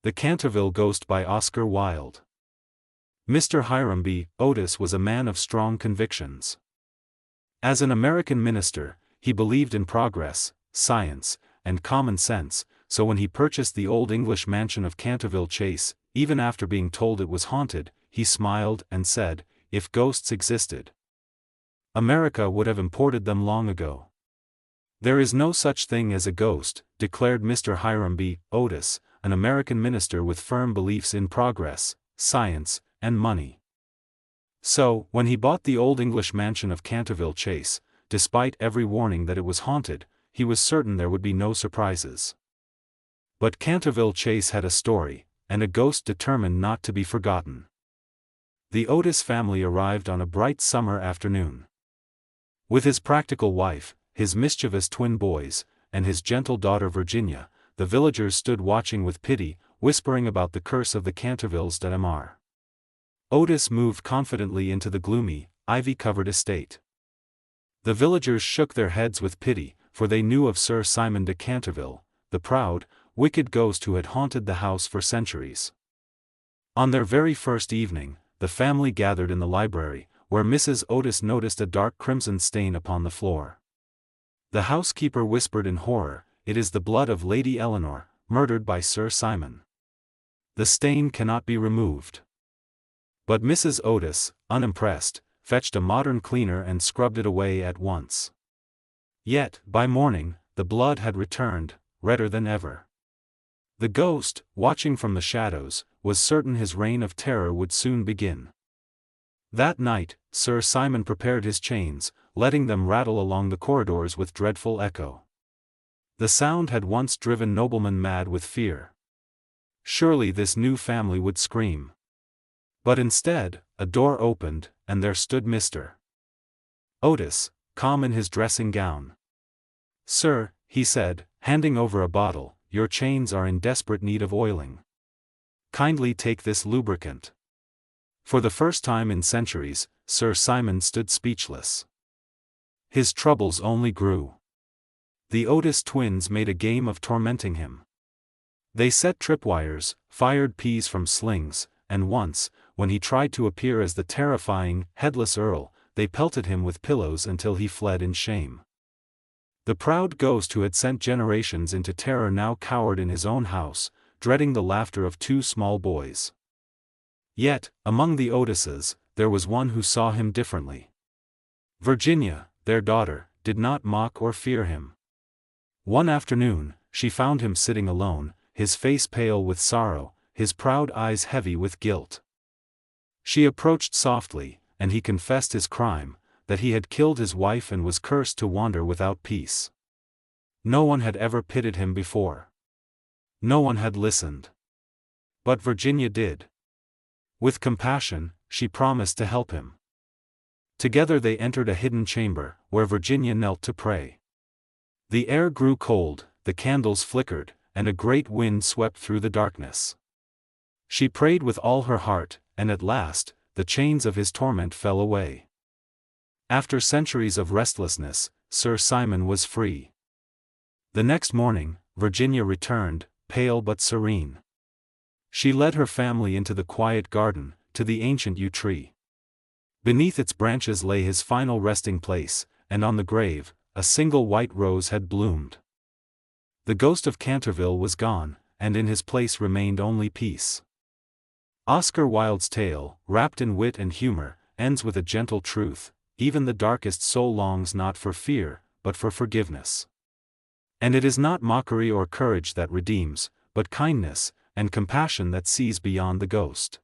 The Canterville Ghost by Oscar Wilde. Mr. Hiram B. Otis was a man of strong convictions. As an American minister, he believed in progress, science, and common sense, so when he purchased the old English mansion of Canterville Chase, even after being told it was haunted, he smiled and said, "If ghosts existed, America would have imported them long ago." "There is no such thing as a ghost," declared Mr. Hiram B. Otis, an American minister with firm beliefs in progress, science, and money. So, when he bought the old English mansion of Canterville Chase, despite every warning that it was haunted, he was certain there would be no surprises. But Canterville Chase had a story, and a ghost determined not to be forgotten. The Otis family arrived on a bright summer afternoon. With his practical wife, his mischievous twin boys, and his gentle daughter Virginia, the villagers stood watching with pity, whispering about the curse of the Cantervilles d'Amar. Otis moved confidently into the gloomy, ivy-covered estate. The villagers shook their heads with pity, for they knew of Sir Simon de Canterville, the proud, wicked ghost who had haunted the house for centuries. On their very first evening, the family gathered in the library, where Mrs. Otis noticed a dark crimson stain upon the floor. The housekeeper whispered in horror, "It is the blood of Lady Eleanor, murdered by Sir Simon. The stain cannot be removed." But Mrs. Otis, unimpressed, fetched a modern cleaner and scrubbed it away at once. Yet, by morning, the blood had returned, redder than ever. The ghost, watching from the shadows, was certain his reign of terror would soon begin. That night, Sir Simon prepared his chains, letting them rattle along the corridors with dreadful echo. The sound had once driven noblemen mad with fear. Surely this new family would scream. But instead, a door opened, and there stood Mr. Otis, calm in his dressing gown. "Sir," he said, handing over a bottle, "your chains are in desperate need of oiling. Kindly take this lubricant." For the first time in centuries, Sir Simon stood speechless. His troubles only grew. The Otis twins made a game of tormenting him. They set tripwires, fired peas from slings, and once, when he tried to appear as the terrifying, headless Earl, they pelted him with pillows until he fled in shame. The proud ghost who had sent generations into terror now cowered in his own house, dreading the laughter of two small boys. Yet, among the Otises, there was one who saw him differently. Virginia, their daughter, did not mock or fear him. One afternoon, she found him sitting alone, his face pale with sorrow, his proud eyes heavy with guilt. She approached softly, and he confessed his crime, that he had killed his wife and was cursed to wander without peace. No one had ever pitied him before. No one had listened. But Virginia did. With compassion, she promised to help him. Together they entered a hidden chamber, where Virginia knelt to pray. The air grew cold, the candles flickered, and a great wind swept through the darkness. She prayed with all her heart, and at last, the chains of his torment fell away. After centuries of restlessness, Sir Simon was free. The next morning, Virginia returned, pale but serene. She led her family into the quiet garden, to the ancient yew tree. Beneath its branches lay his final resting place, and on the grave, a single white rose had bloomed. The ghost of Canterville was gone, and in his place remained only peace. Oscar Wilde's tale, wrapped in wit and humor, ends with a gentle truth: even the darkest soul longs not for fear, but for forgiveness. And it is not mockery or courage that redeems, but kindness, and compassion that sees beyond the ghost.